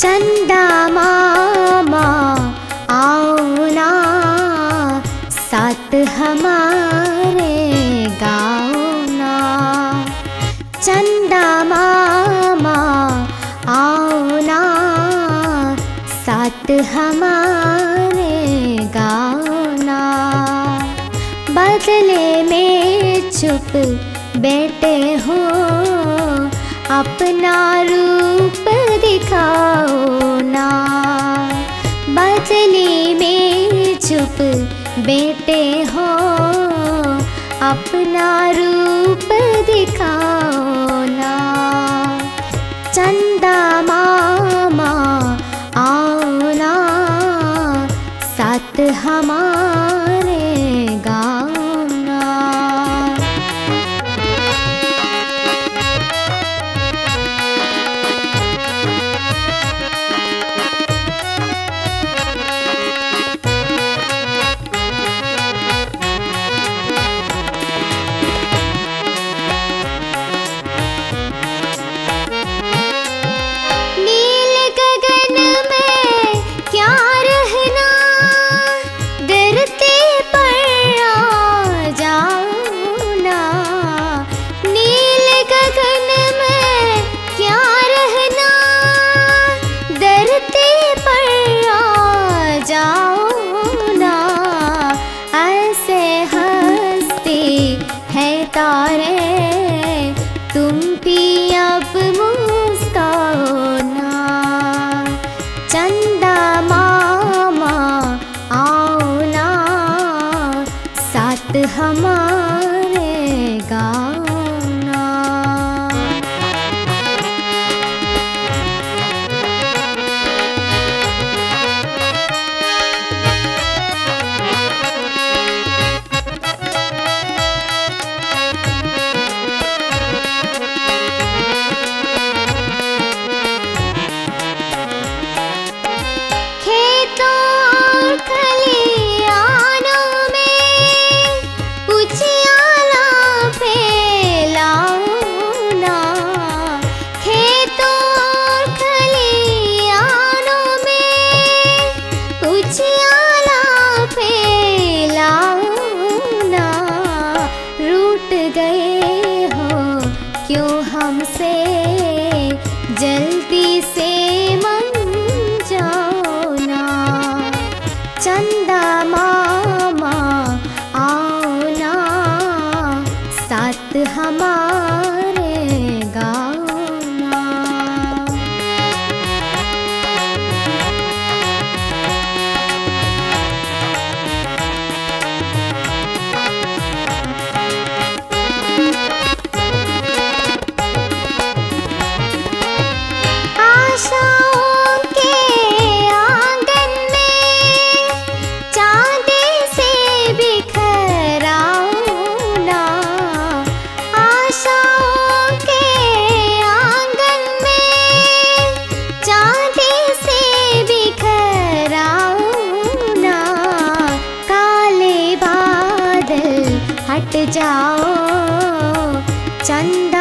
चंदा मामा आओ ना, साथ हमारे गाओ ना। चंदा मामा आओ ना, साथ हमारे गाओ ना। बदले में चुप बैठे हो, अपना रूप दिखाओ ना। बदले में चुप बैठे हो, अपना रूप दिखाओ ना। चंदा मामा आओ ना, साथ हमारे गाओ ना। तारे तुम भी अब मुस्काओ ना। चंदा मामा आओ ना, साथ हमारे गाओ ना। गए हो क्यों हमसे, जल्दी से मन जाओ ना। चंदा मामा आओ ना, साथ हमारे गाओ ना। हट जाओ चंदा